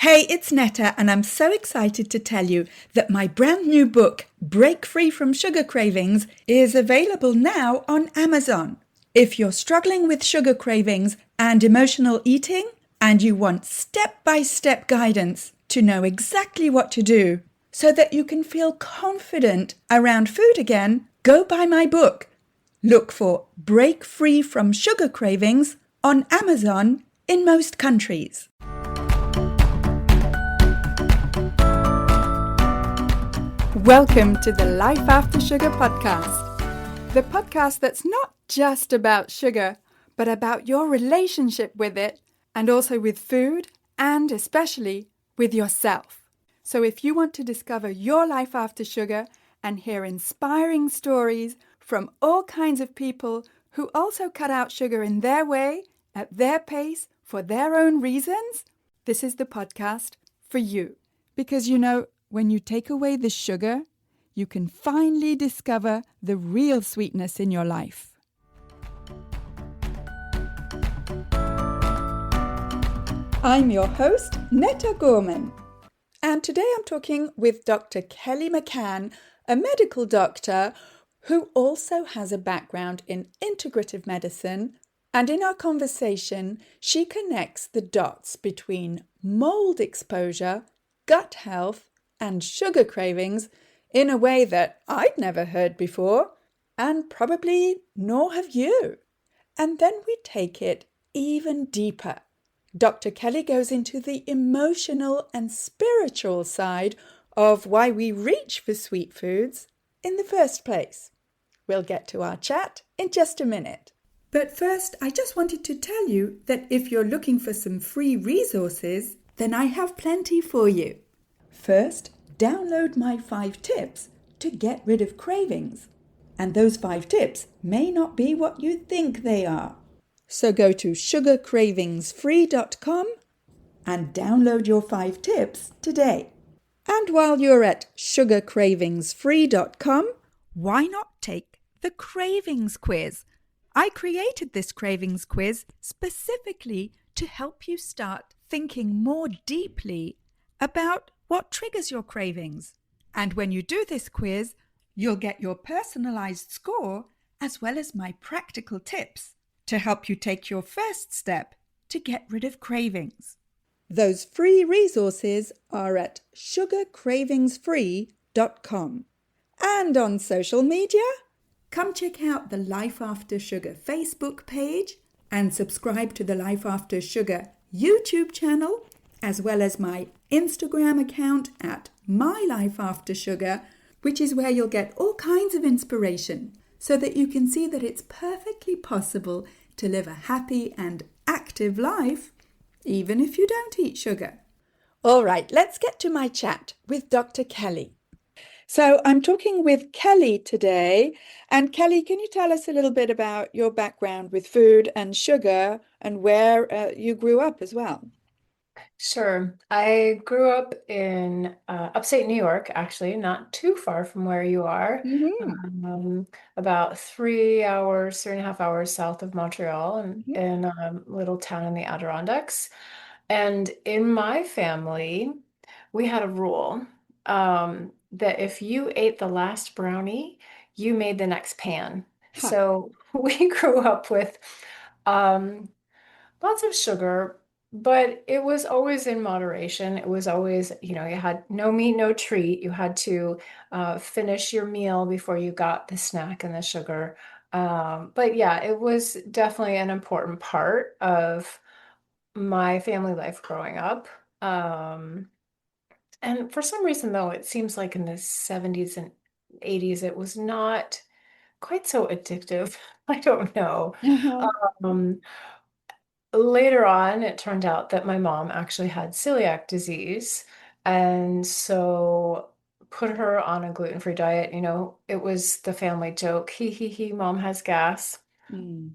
Hey, it's Netta, and I'm so excited to tell you that my brand new book, Break Free from Sugar Cravings, is available now on Amazon. If you're struggling with sugar cravings and emotional eating, and you want step-by-step guidance to know exactly what to do so that you can feel confident around food again, go buy my book. Look for Break Free from Sugar Cravings on Amazon in most countries. Welcome to the Life After Sugar podcast, the podcast that's not just about sugar, but about your relationship with it and also with food and especially with yourself. So if you want to discover your life after sugar and hear inspiring stories from all kinds of people who also cut out sugar in their way, at their pace, for their own reasons, this is the podcast for you. Because when you take away the sugar, you can finally discover the real sweetness in your life. I'm your host, Netta Gorman. And today I'm talking with Dr. Kelly McCann, a medical doctor who also has a background in integrative medicine. And in our conversation, she connects the dots between mold exposure, gut health, and sugar cravings in a way that I'd never heard before, and probably nor have you. And then we take it even deeper. Dr. Kelly goes into the emotional and spiritual side of why we reach for sweet foods in the first place. We'll get to our chat in just a minute. But first, I just wanted to tell you that if you're looking for some free resources, then I have plenty for you. First, download my 5 tips to get rid of cravings. And those 5 tips may not be what you think they are. So go to sugarcravingsfree.com and download your 5 tips today. And while you're at sugarcravingsfree.com, why not take the cravings quiz? I created this cravings quiz specifically to help you start thinking more deeply about what triggers your cravings. And when you do this quiz, you'll get your personalized score as well as my practical tips to help you take your first step to get rid of cravings. Those free resources are at sugarcravingsfree.com. And on social media, come check out the Life After Sugar Facebook page and subscribe to the Life After Sugar YouTube channel, as well as my Instagram account at My Life After Sugar, which is where you'll get all kinds of inspiration so that you can see that it's perfectly possible to live a happy and active life, even if you don't eat sugar. All right, let's get to my chat with Dr. Kelly. So I'm talking with Kelly today. And Kelly, can you tell us a little bit about your background with food and sugar and where you grew up as well? Sure. I grew up in upstate New York, actually, not too far from where you are, Mm-hmm. um, about 3 hours, 3.5 hours south of Montreal, and in a little town in the Adirondacks. And in my family, we had a rule that if you ate the last brownie, you made the next pan. Ha. So we grew up with um, lots of sugar, but it was always in moderation. It was always, you had no meat, no treat. You had to finish your meal before you got the snack and the sugar. But yeah, it was definitely an important part of my family life growing up. Um, and for some reason, though, it seems like in the 70s and 80s, it was not quite so addictive. I don't know. Uh-huh. Um, Later on, it turned out that my mom actually had celiac disease. And so put her on a gluten-free diet. It was the family joke. He, mom has gas. Mm.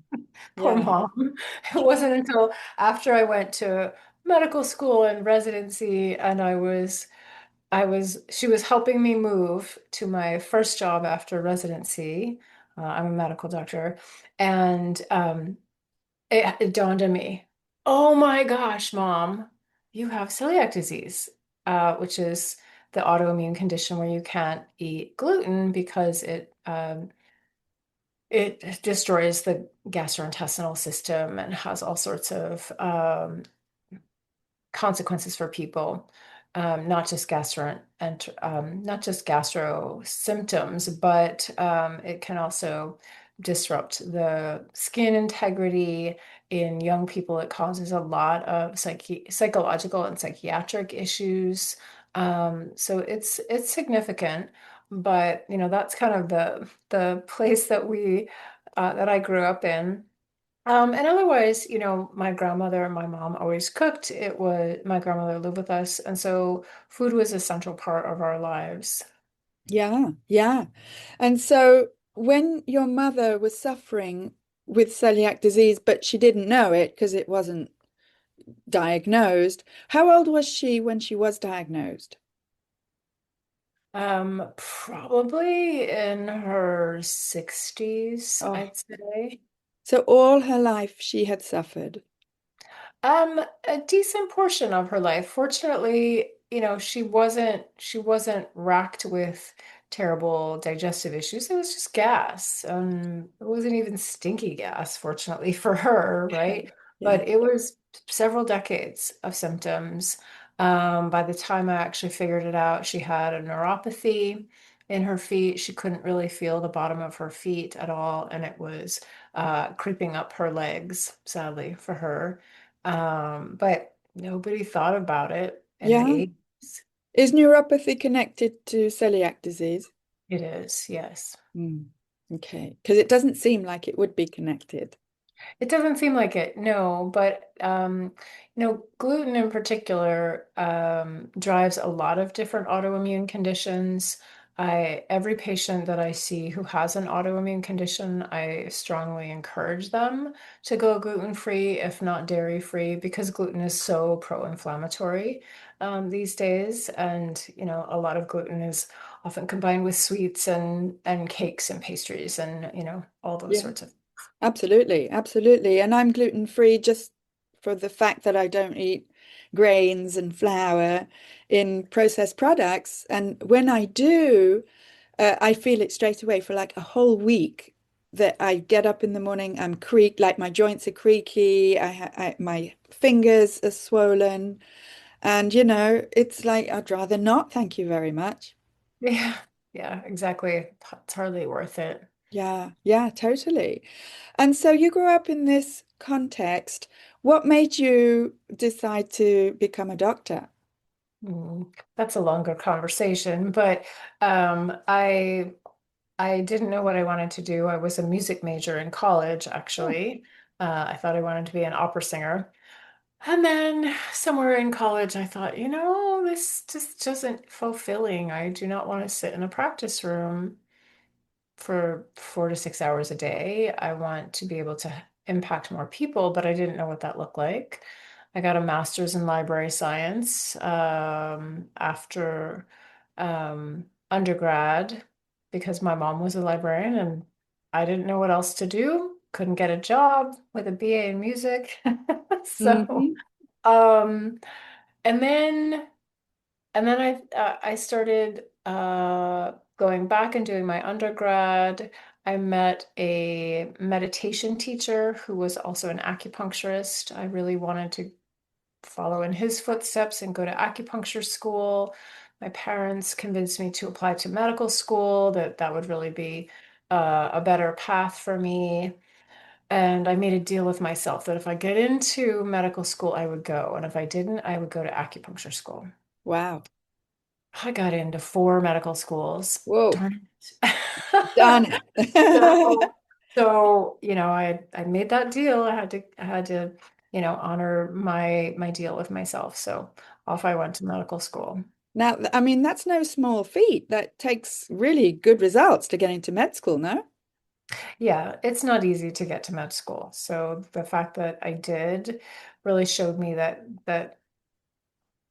Poor Yeah. mom. It wasn't until after I went to medical school and residency and she was helping me move to my first job after residency. I'm a medical doctor. And it dawned on me, oh my gosh, mom, you have celiac disease, which is the autoimmune condition where you can't eat gluten because it destroys the gastrointestinal system and has all sorts of consequences for people, not just gastro symptoms, but it can also disrupt the skin integrity in young people. It causes a lot of psychological and psychiatric issues. So it's significant, but that's kind of the place that I grew up in. And otherwise, my grandmother and my mom always cooked. My grandmother lived with us, and so food was a central part of our lives. Yeah, yeah. And so when your mother was suffering with celiac disease, but she didn't know it because it wasn't diagnosed, how old was she when she was diagnosed? Probably in her 60s, Oh, I'd say. so all her life she had suffered. A decent portion of her life. Fortunately, she wasn't racked with terrible digestive issues. It was just gas. It wasn't even stinky gas, fortunately for her, right? Yeah. But it was several decades of symptoms. By the time I actually figured it out, she had a neuropathy in her feet. She couldn't really feel the bottom of her feet at all, and it was creeping up her legs, sadly for her. But nobody thought about it in the Yeah. 80s. Is neuropathy connected to celiac disease? It is, yes. Mm. Okay. Because it doesn't seem like it would be connected. It doesn't seem like it, no, but gluten in particular drives a lot of different autoimmune conditions. Every patient that I see who has an autoimmune condition, I strongly encourage them to go gluten-free, if not dairy-free, because gluten is so pro-inflammatory these days. And, a lot of gluten is often combined with sweets and cakes and pastries and, all those Yeah. sorts of. Absolutely, absolutely. And I'm gluten free just for the fact that I don't eat grains and flour in processed products. And when I do, I feel it straight away for like a whole week that I get up in the morning, I'm like my joints are creaky, my fingers are swollen. And, it's like, I'd rather not, thank you very much. Yeah, yeah, exactly. It's hardly worth it. Yeah, yeah, totally. And so you grew up in this context. What made you decide to become a doctor? That's a longer conversation, but I didn't know what I wanted to do. I was a music major in college, Oh, actually. I thought I wanted to be an opera singer. And then somewhere in college, I thought, this just isn't fulfilling. I do not want to sit in a practice room for 4 to 6 hours a day. I want to be able to impact more people, but I didn't know what that looked like. I got a master's in library science after undergrad because my mom was a librarian and I didn't know what else to do. Couldn't get a job with a BA in music. So, hmm. um, and then I started going back and doing my undergrad. I met a meditation teacher who was also an acupuncturist. I really wanted to follow in his footsteps and go to acupuncture school. My parents convinced me to apply to medical school, that would really be a better path for me. And I made a deal with myself that if I get into medical school, I would go. And if I didn't, I would go to acupuncture school. Wow. I got into four medical schools. Whoa. Darn it. Done it. So, so I made that deal. I had to honor my deal with myself. So off I went to medical school. Now, I mean, that's no small feat. That takes really good results to get into med school, no? Yeah, it's not easy to get to med school. So the fact that I did really showed me that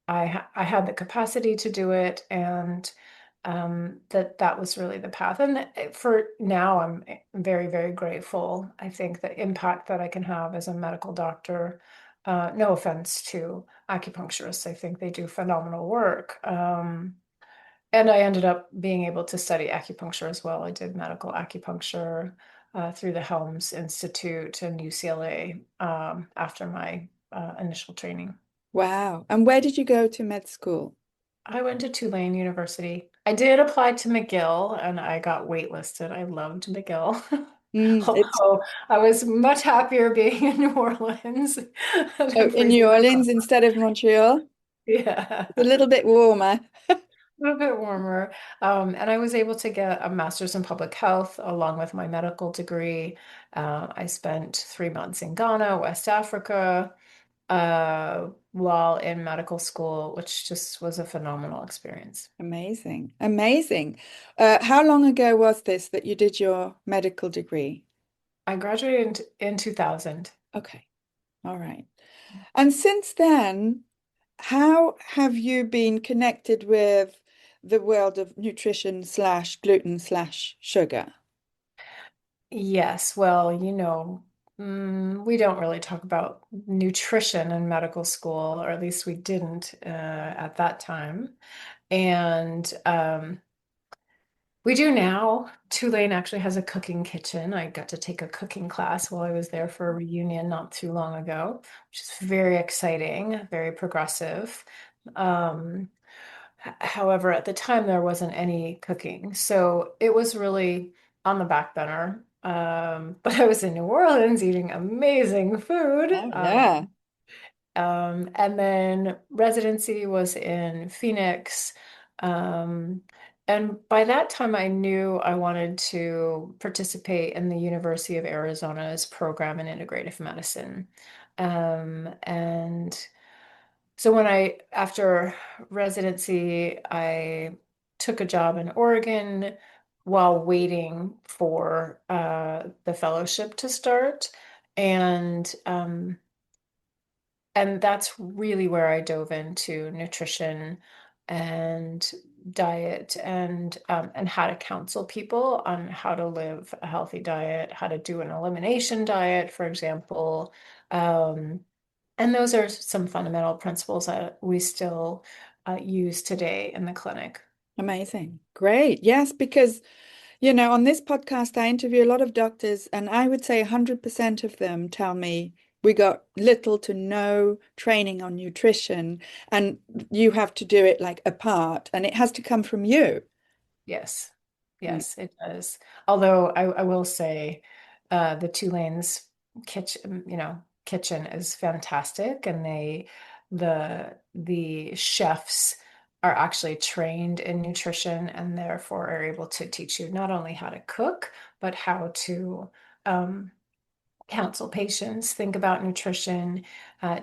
I had the capacity to do it, and that was really the path. And for now, I'm very, very grateful. I think the impact that I can have as a medical doctor No offense to acupuncturists. I think they do phenomenal work. And I ended up being able to study acupuncture as well. I did medical acupuncture through the Helms Institute and UCLA after my initial training. Wow. And where did you go to med school? I went to Tulane University. I did apply to McGill and I got waitlisted. I loved McGill. It's Although I was much happier being in New Orleans oh, than in New freezing my Orleans butt off. instead of Montreal. Yeah. It's a little bit warmer. A little bit warmer. And I was able to get a master's in public health along with my medical degree. I spent 3 months in Ghana, West Africa, while in medical school, which just was a phenomenal experience. Amazing. Amazing. How long ago was this that you did your medical degree? I graduated in 2000. Okay. All right. And since then, how have you been connected with the world of nutrition slash gluten slash sugar? Yes, well, we don't really talk about nutrition in medical school, or at least we didn't at that time. And we do now. Tulane actually has a cooking kitchen. I got to take a cooking class while I was there for a reunion not too long ago, which is very exciting, very progressive. Um, However, at the time there wasn't any cooking, so it was really on the back burner. But I was in New Orleans eating amazing food. Oh, yeah. And then residency was in Phoenix. Um, and by that time, I knew I wanted to participate in the University of Arizona's program in integrative medicine. And so after residency, I took a job in Oregon while waiting for the fellowship to start. And and that's really where I dove into nutrition and diet and how to counsel people on how to live a healthy diet, how to do an elimination diet, for example. Um, and those are some fundamental principles that we still use today in the clinic. Amazing. Great. Yes, because on this podcast, I interview a lot of doctors, and I would say 100% of them tell me we got little to no training on nutrition, and you have to do it like apart, and it has to come from you. Yes, Mm. yes, it does. Although I will say, the Tulane's kitchen is fantastic, and the chefs are actually trained in nutrition and therefore are able to teach you not only how to cook, but how to um, counsel patients, think about nutrition,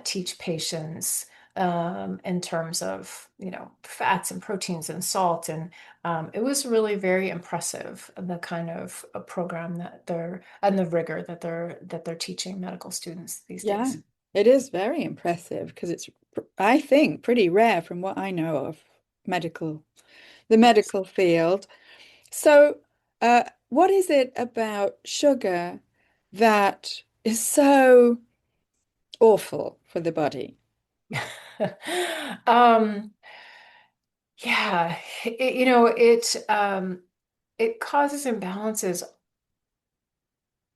teach patients in terms of, fats and proteins and salt. And it was really very impressive, the kind of a program and the rigor that they're teaching medical students these Yeah, days. it is very impressive because it's, I think, pretty rare from what I know of medical, the Yes. medical field. So, what is it about sugar that is so awful for the body? Um, yeah, it causes imbalances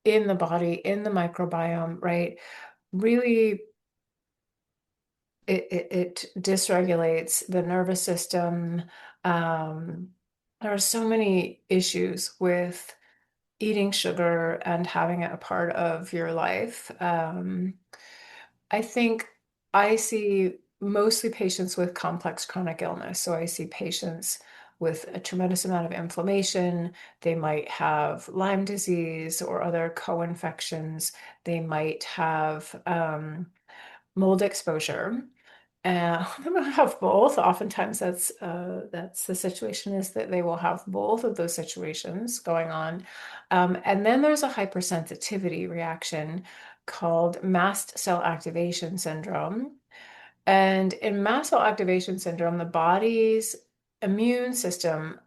in the body, in the microbiome, right? Really, it dysregulates the nervous system. Um, there are so many issues with eating sugar and having it a part of your life. I think I see mostly patients with complex chronic illness. So I see patients with a tremendous amount of inflammation. They might have Lyme disease or other co-infections. They might have mold exposure. They will have both. Oftentimes, that's the situation, is that they will have both of those situations going on. And then there's a hypersensitivity reaction called mast cell activation syndrome. And in mast cell activation syndrome, the body's immune system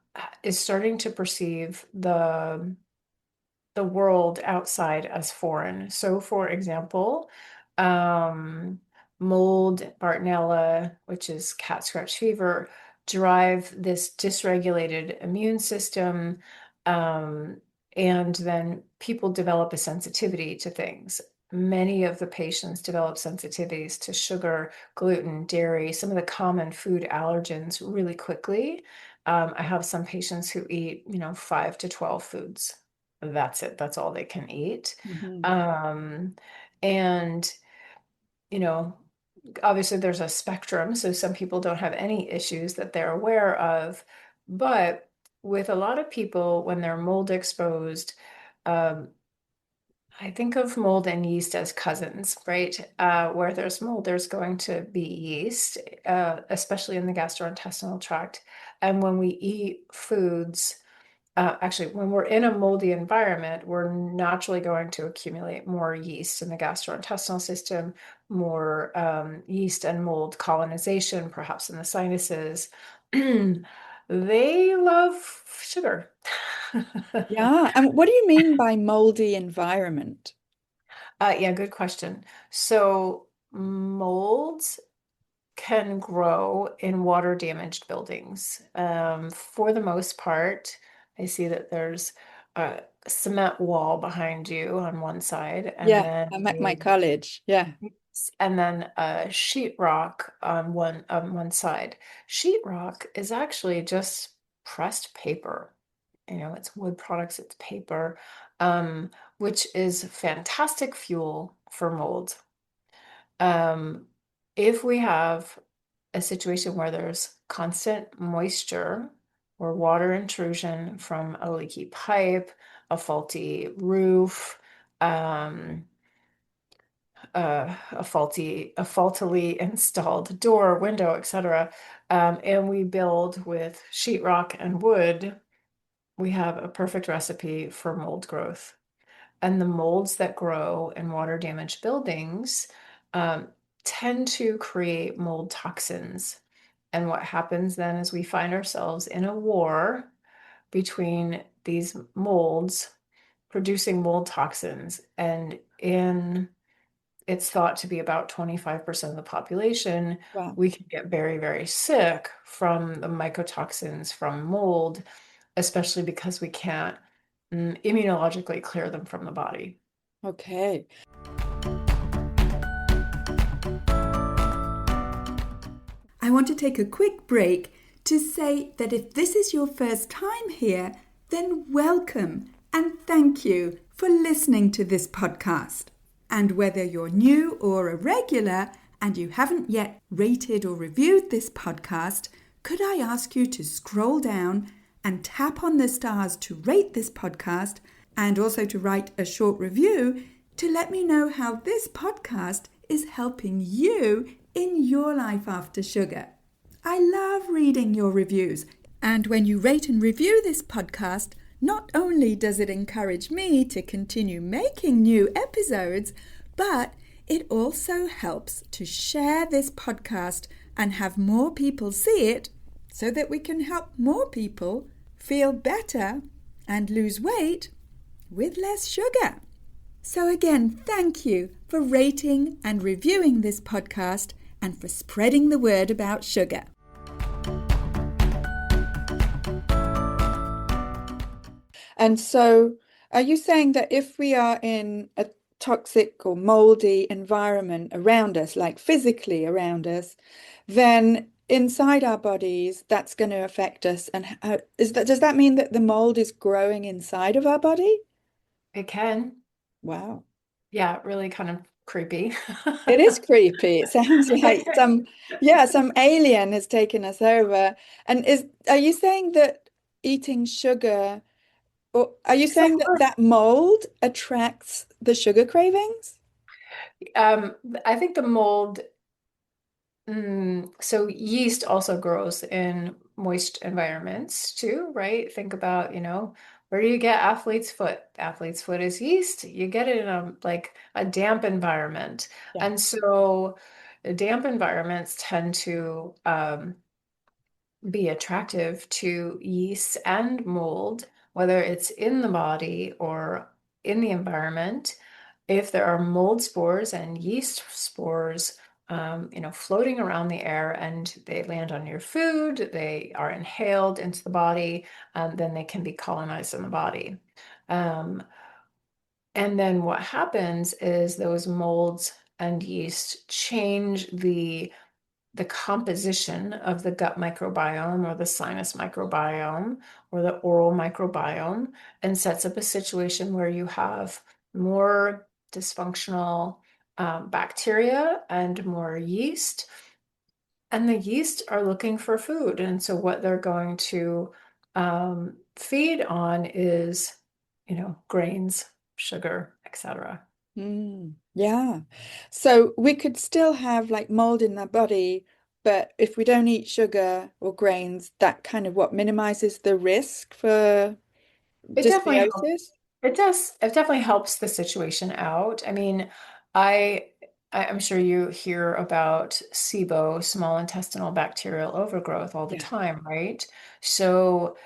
is starting to perceive the world outside as foreign. So, for example, um, mold, Bartonella, which is cat scratch fever, drive this dysregulated immune system. Um, and then people develop a sensitivity to things. Many of the patients develop sensitivities to sugar, gluten, dairy, some of the common food allergens really quickly. I have some patients who eat, 5 to 12 foods. That's it. That's all they can eat. Mhm. Um, and, you know, obviously there's a spectrum, so some people don't have any issues that they're aware of. But with a lot of people, when they're mold exposed, um, I think of mold and yeast as cousins, right? Where there's mold, there's going to be yeast, especially in the gastrointestinal tract. And when we eat foods, actually, when we're in a moldy environment, we're naturally going to accumulate more yeast in the gastrointestinal system, more yeast and mold colonization, perhaps in the sinuses. They love sugar. Yeah. And what do you mean by moldy environment? Yeah, good question. So molds can grow in water damaged buildings. For the most part, I see that there's a cement wall behind you on one side, Yeah, I'm at my college. Yeah. and then a sheetrock on one side. Sheetrock is actually just pressed paper. It's wood products, it's paper, which is fantastic fuel for mold. Um, if we have a situation where there's constant moisture or water intrusion from a leaky pipe, a faulty roof, um, a faultily installed door, window, etc., and we build with sheetrock and wood, we have a perfect recipe for mold growth. And the molds that grow in water damaged buildings um, tend to create mold toxins. And what happens then is we find ourselves in a war between these molds producing mold toxins. And it's thought to be about 25% of the population, Wow. we can get very, very sick from the mycotoxins from mold, especially because we can't immunologically clear them from the body. Okay. I want to take a quick break to say that if this is your first time here, then welcome and thank you for listening to this podcast. And whether you're new or a regular and you haven't yet rated or reviewed this podcast, could I ask you to scroll down and tap on the stars to rate this podcast and also to write a short review to let me know how this podcast is helping you in your life after sugar. I love reading your reviews. And when you rate and review this podcast, not only does it encourage me to continue making new episodes, but it also helps to share this podcast and have more people see it so that we can help more people feel better and lose weight with less sugar. So again, thank you for rating and reviewing this podcast and for spreading the word about sugar. And so, are you saying that if we are in a toxic or moldy environment around us, like physically around us, then inside our bodies, that's going to affect us? And does that mean that the mold is growing inside of our body? It can. Wow. Yeah, really kind of creepy. It is creepy. It sounds like some alien has taken us over. And are you saying that eating sugar, or are you So saying that that mold attracts the sugar cravings? um, I think the mold, so yeast also grows in moist environments too, right? Think about, where do you get athlete's foot? Athlete's foot is yeast. You get it in a damp environment. Yeah. And so damp environments tend to be attractive to yeast and mold, whether it's in the body or in the environment. If there are mold spores and yeast spores floating around the air, and they land on your food, they are inhaled into the body, and then they can be colonized in the body. Um, and then what happens is those molds and yeast change the composition of the gut microbiome or the sinus microbiome or the oral microbiome, and sets up a situation where you have more dysfunctional bacteria and more yeast. And the yeast are looking for food. And so what they're going to feed on is, grains, sugar, etc. Yeah. So we could still have like mold in the body, but if we don't eat sugar or grains, that kind of what minimizes the risk for It definitely helps. dysbiosis. It does. It definitely helps the situation out. I mean, I I'm sure you hear about SIBO, small intestinal bacterial overgrowth, all the Yeah. time, right? So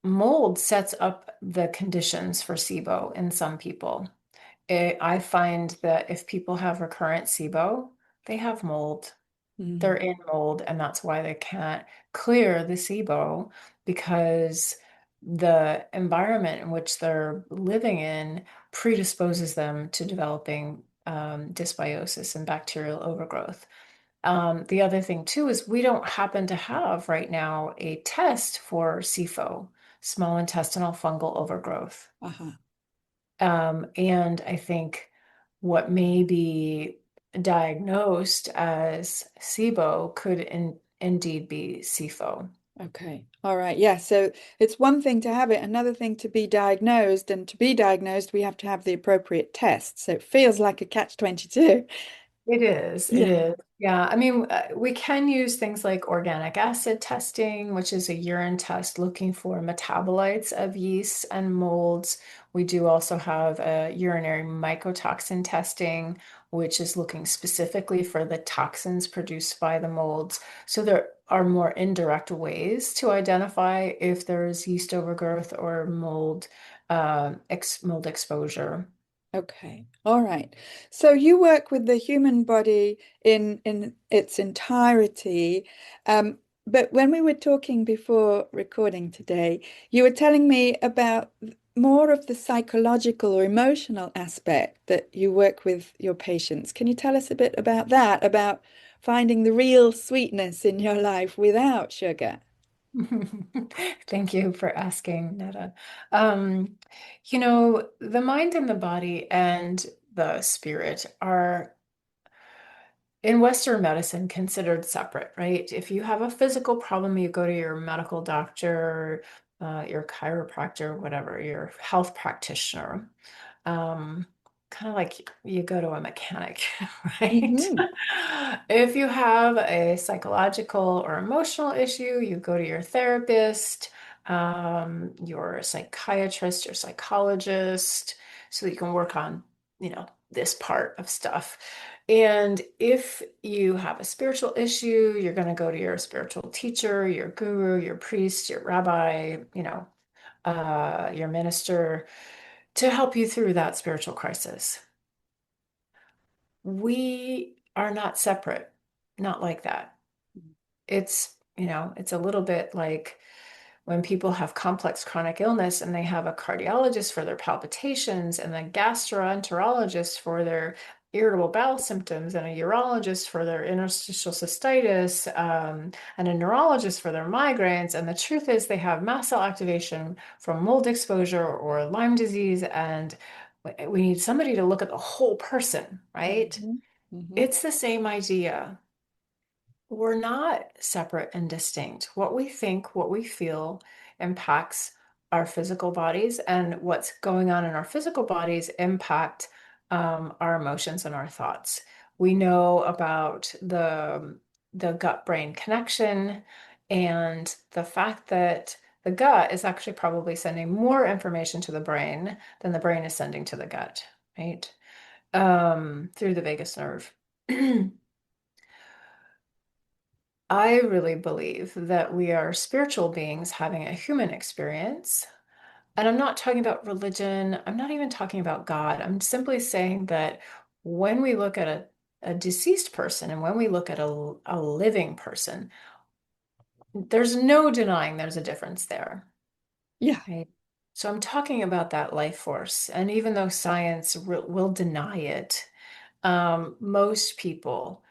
mold sets up the conditions for SIBO in some people. I find that if people have recurrent SIBO, they have mold. They're Mm. in mold, and that's why they can't clear the SIBO, because the environment in which they're living in predisposes them to developing dysbiosis and bacterial overgrowth. The other thing too is we don't happen to have right now a test for SIFO, small intestinal fungal overgrowth. Uh-huh. And I think what may be diagnosed as SIBO could indeed be SIFO. Okay. All right. Yeah. So it's one thing to have it, another thing to be diagnosed. And to be diagnosed, we have to have the appropriate test. So it feels like a catch-22. It is. It Yeah. is. Yeah. I mean, we can use things like organic acid testing, which is a urine test looking for metabolites of yeast and molds. We do also have a urinary mycotoxin testing, which is looking specifically for the toxins produced by the molds. So there are more indirect ways to identify if there's yeast overgrowth or mold exposure. Okay. All right. So you work with the human body in its entirety. But when we were talking before recording today, you were telling me about more of the psychological or emotional aspect that you work with your patients. Can you tell us a bit about that, about finding the real sweetness in your life without sugar? Thank you for asking, Netta. The mind and the body and the spirit are in Western medicine considered separate, right? If you have a physical problem, you go to your medical doctor, your chiropractor, whatever, your health practitioner. Um, Kind of like you go to a mechanic, right? Hmm. If you have a psychological or emotional issue, you go to your therapist, your psychiatrist, your psychologist, so that you can work on, this part of stuff. And if you have a spiritual issue, you're going to go to your spiritual teacher, your guru, your priest, your rabbi, your minister to help you through that spiritual crisis. We are not separate, not like that. It's a little bit like when people have complex chronic illness and they have a cardiologist for their palpitations and a gastroenterologist for their irritable bowel symptoms and a urologist for their interstitial cystitis, and a neurologist for their migraines. And the truth is they have mast cell activation from mold exposure or Lyme disease, and we need somebody to look at the whole person, right? Hmm. Hmm. It's the same idea. We're not separate and distinct. What we think, what we feel impacts our physical bodies, and what's going on in our physical bodies impact our emotions and our thoughts. We know about the gut-brain connection and the fact that the gut is actually probably sending more information to the brain than the brain is sending to the gut, right? Through the vagus nerve. I really believe that we are spiritual beings having a human experience. And I'm not talking about religion. I'm not even talking about God. I'm simply saying that when we look at a deceased person and when we look at a living person, there's no denying there's a difference there, Yeah. right? So I'm talking about that life force. And even though science will deny it, most people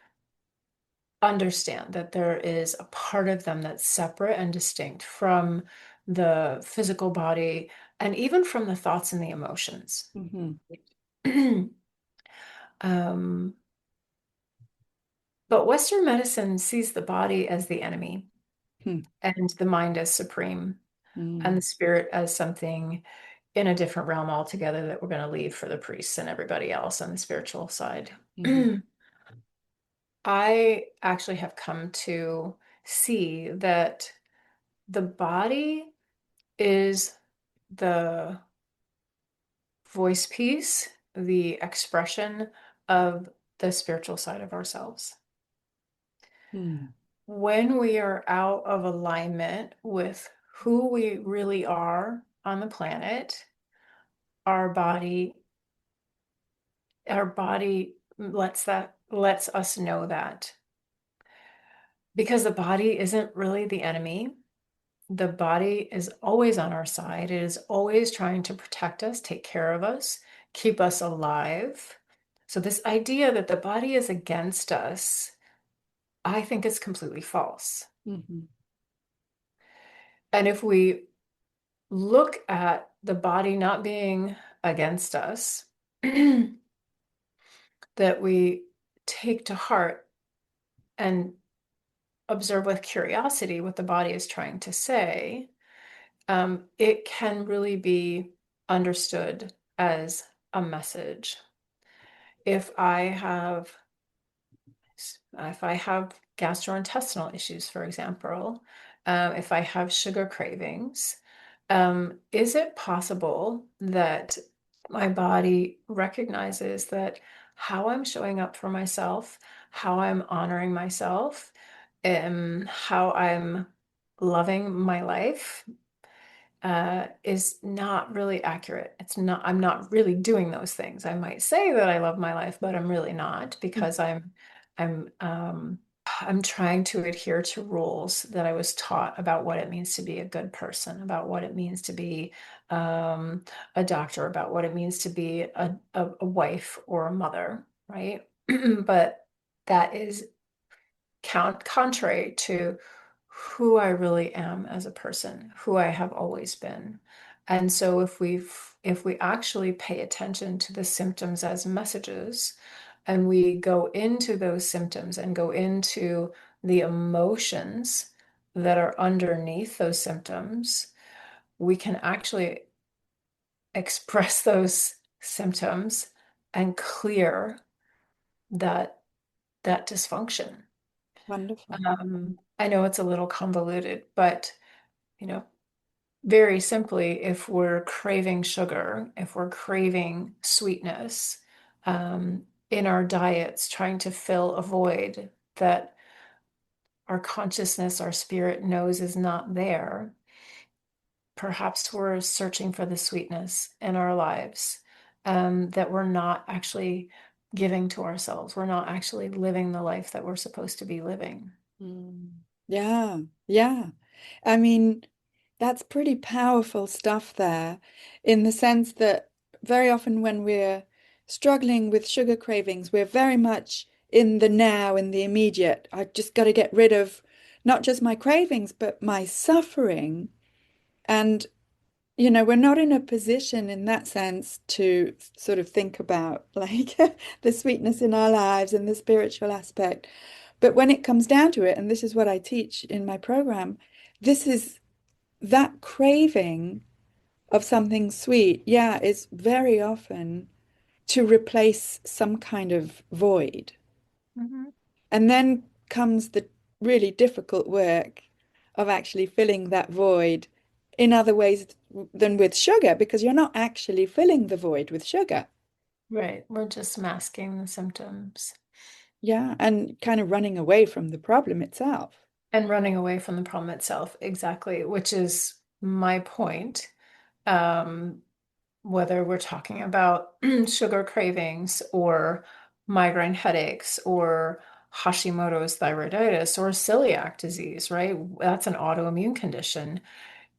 understand that there is a part of them that's separate and distinct from the physical body and even from the thoughts and the emotions. Hmm. Um, but Western medicine sees the body as the enemy Hmm. and the mind as supreme and the Mm. spirit as something in a different realm altogether that we're going to leave for the priests and everybody else on the spiritual side. Hmm. I actually have come to see that the body is the voice piece, the expression of the spiritual side of ourselves. Hmm. When we are out of alignment with who we really are on the planet, our body, our body lets us know that because the body isn't really the enemy. The body is always on our side. It is always trying to protect us, take care of us, keep us alive. So, this idea that the body is against us, I think is completely false. Hmm. And if we look at the body not being against us, that we take to heart and observe with curiosity what the body is trying to say, it can really be understood as a message. If I have if I have gastrointestinal issues, for example, if I have sugar cravings, is it possible that my body recognizes that how I'm showing up for myself, how I'm honoring myself, how I'm loving my life is not really accurate. It's not, I'm not really doing those things. I might say that I love my life, but I'm really not because I'm, I'm trying to adhere to rules that I was taught about what it means to be a good person, about what it means to be um, a doctor, about what it means to be a wife or a mother, right? But that is contrary to who I really am as a person, who I have always been. And so if we actually pay attention to the symptoms as messages and we go into those symptoms and go into the emotions that are underneath those symptoms, we can actually express those symptoms and clear that that dysfunction. Wonderful. I know it's a little convoluted, but you know, very simply, if we're craving sugar, if we're craving sweetness in our diets, trying to fill a void that our consciousness, our spirit knows is not there, perhaps we're searching for the sweetness in our lives that we're not actually giving to ourselves. We're not actually living the life that we're supposed to be living. Mm. Yeah, yeah. I mean, that's pretty powerful stuff there, in the sense that very often when we're struggling with sugar cravings, we're very much in the now, in the immediate. I've just got to get rid of not just my cravings, but my suffering. And, we're not in a position in that sense to sort of think about like the sweetness in our lives and the spiritual aspect. But when it comes down to it, and this is what I teach in my program, this is that craving of something sweet, yeah, is very often to replace some kind of void. Mhm. And then comes the really difficult work of actually filling that void in other ways than with sugar, because you're not actually filling the void with sugar. Right. We're just masking the symptoms Yeah, and kind of running away from the problem itself. and running away from the problem itself. Exactly, which is my point. Um, Whether we're talking about sugar cravings or migraine headaches or Hashimoto's thyroiditis or celiac disease, right? That's an autoimmune condition.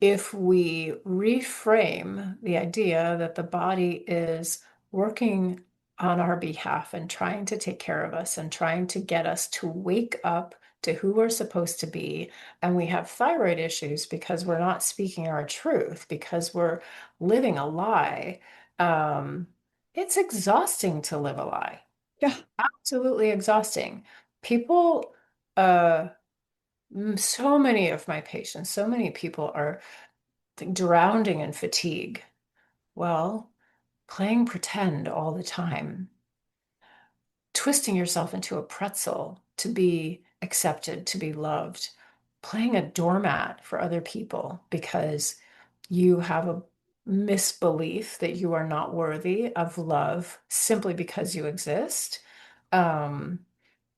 If we reframe the idea that the body is working on our behalf and trying to take care of us and trying to get us to wake up to who we're supposed to be, and we have thyroid issues because we're not speaking our truth, because we're living a lie, um, it's exhausting to live a lie. Yeah. Absolutely exhausting. People, uh, so many of my patients, so many people are drowning in fatigue. Well, playing pretend all the time, twisting yourself into a pretzel to be accepted, to be loved, playing a doormat for other people because you have a misbelief that you are not worthy of love simply because you exist. Um,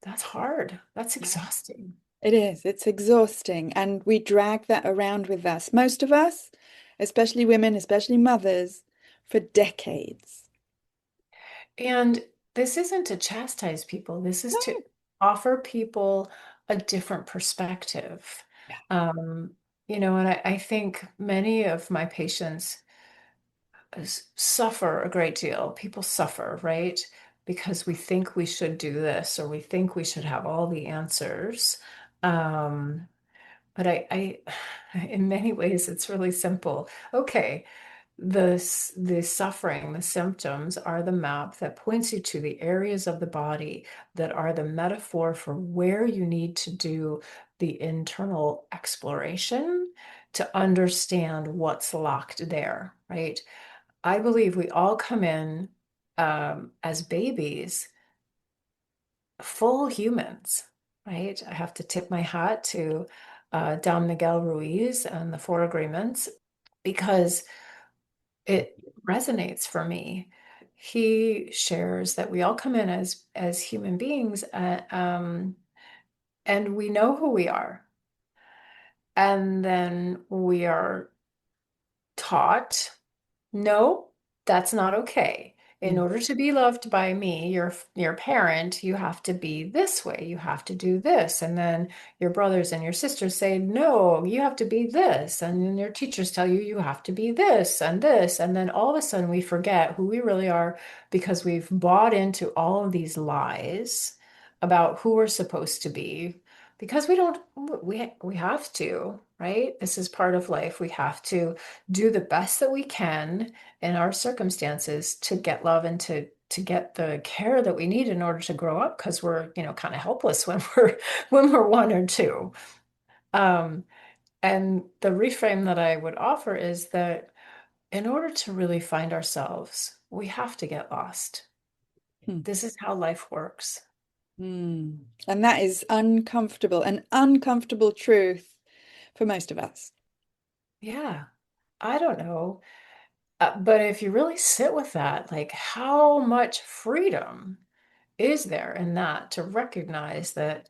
that's hard. That's Yeah. exhausting. It is. It's exhausting. And we drag that around with us. Most of us, especially women, especially mothers, for decades. And this isn't to chastise people, this is No. to offer people a different perspective. Yeah. Um, and I think many of my patients suffer a great deal. People suffer, right? Because we think we should do this or we think we should have all the answers. Um, but in many ways, it's really simple. Okay, the suffering, the symptoms are the map that points you to the areas of the body that are the metaphor for where you need to do the internal exploration to understand what's locked there, right? I believe we all come in as babies, full humans, right? I have to tip my hat to Don Miguel Ruiz and the Four Agreements because it resonates for me. He shares that we all come in as human beings, and we know who we are, and then we are taught, no, that's not okay. In Mm. order to be loved by me, your parent, you have to be this way. You have to do this. And then your brothers and your sisters say, no, you have to be this. And then your teachers tell you you have to be this and this. And then all of a sudden we forget who we really are because we've bought into all of these lies about who we're supposed to be because we have to, right? This is part of life. We have to do the best that we can in our circumstances to get love and to get the care that we need in order to grow up because we're, kind of helpless when we're one or two. Um, and the reframe that I would offer is that in order to really find ourselves, we have to get lost. Hmm. This is how life works. Hmm. And that is uncomfortable, an uncomfortable truth for most of us. Yeah, I don't know. But if you really sit with that, like how much freedom is there in that to recognize that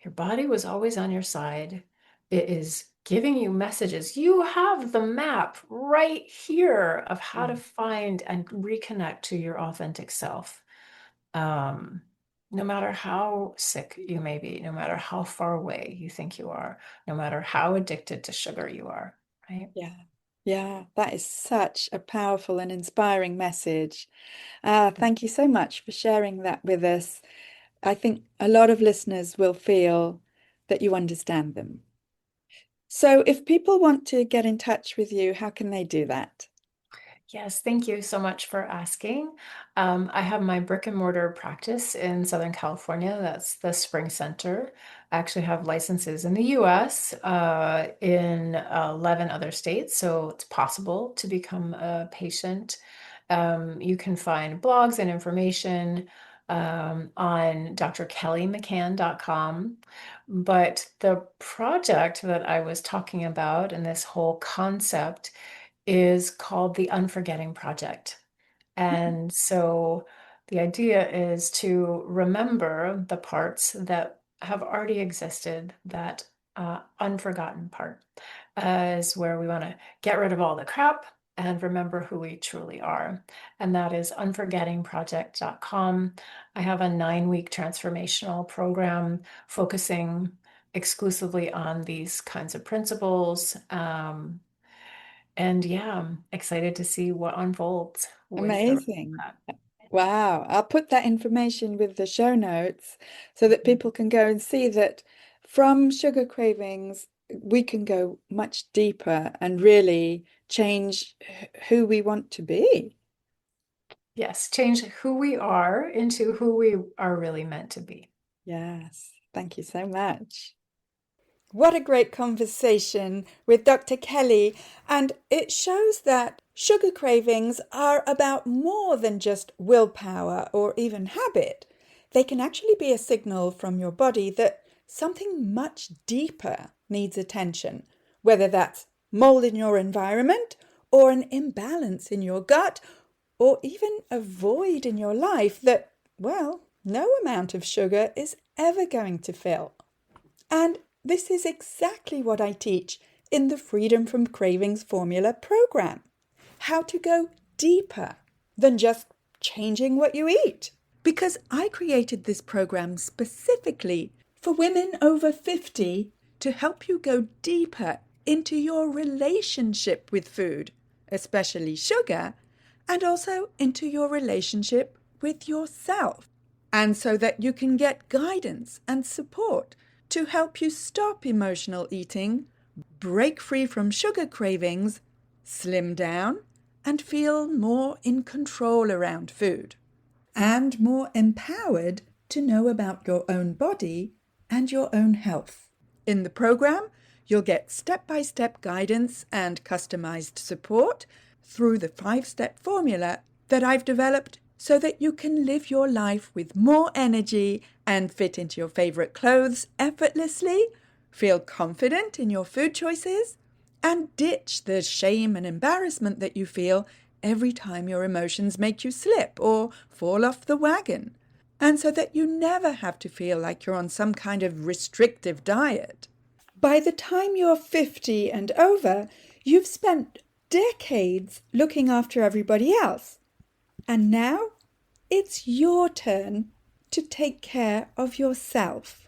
your body was always on your side? It is giving you messages. You have the map right here of how to Mm. find and reconnect to your authentic self. Um, no matter how sick you may be, no matter how far away you think you are, no matter how addicted to sugar you are, right? Yeah. Yeah, that is such a powerful and inspiring message. Thank you so much for sharing that with us. I think a lot of listeners will feel that you understand them. So, if people want to get in touch with you, how can they do that? Yes, thank you so much for asking. I have my brick and mortar practice in Southern California. That's the Spring Center. I actually have licenses in the US, in 11 other states, so it's possible to become a patient. You can find blogs and information on drkellymccann.com. But the project that I was talking about and this whole concept is called the Unforgetting Project. And so the idea is to remember the parts that have already existed, that unforgotten part is where we want to get rid of all the crap and remember who we truly are. And that is unforgettingproject.com. I have a 9-week transformational program focusing exclusively on these kinds of principles. And yeah, I'm excited to see what unfolds with the rest of Amazing. that. Wow. I'll put that information with the show notes so that people can go and see that from sugar cravings, we can go much deeper and really change who we want to be. Yes, change who we are into who we are really meant to be. Yes. Thank you so much. What a great conversation with Dr. Kelly. And it shows that sugar cravings are about more than just willpower or even habit. They can actually be a signal from your body that something much deeper needs attention, whether that's mold in your environment or an imbalance in your gut or even a void in your life that, well, no amount of sugar is ever going to fill. And this is exactly what I teach in the Freedom from Cravings Formula program. How to go deeper than just changing what you eat. Because I created this program specifically for women over 50 to help you go deeper into your relationship with food, especially sugar, and also into your relationship with yourself. And so that you can get guidance and support to help you stop emotional eating, break free from sugar cravings, slim down, and feel more in control around food, and more empowered to know about your own body and your own health. In the program, you'll get step-by-step guidance and customized support through the 5-step formula that I've developed so that you can live your life with more energy and fit into your favorite clothes effortlessly, feel confident in your food choices, and ditch the shame and embarrassment that you feel every time your emotions make you slip or fall off the wagon, and so that you never have to feel like you're on some kind of restrictive diet. By the time you're 50 and over, you've spent decades looking after everybody else. And now it's your turn to take care of yourself.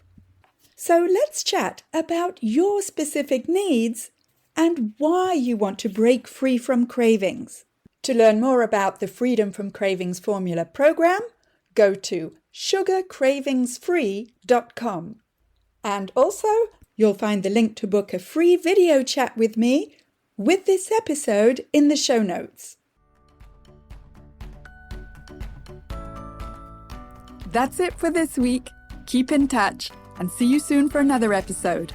So let's chat about your specific needs and why you want to break free from cravings. To learn more about the Freedom from Cravings Formula program, go to sugarcravingsfree.com. And also, you'll find the link to book a free video chat with me with this episode in the show notes. That's it for this week. Keep in touch and see you soon for another episode.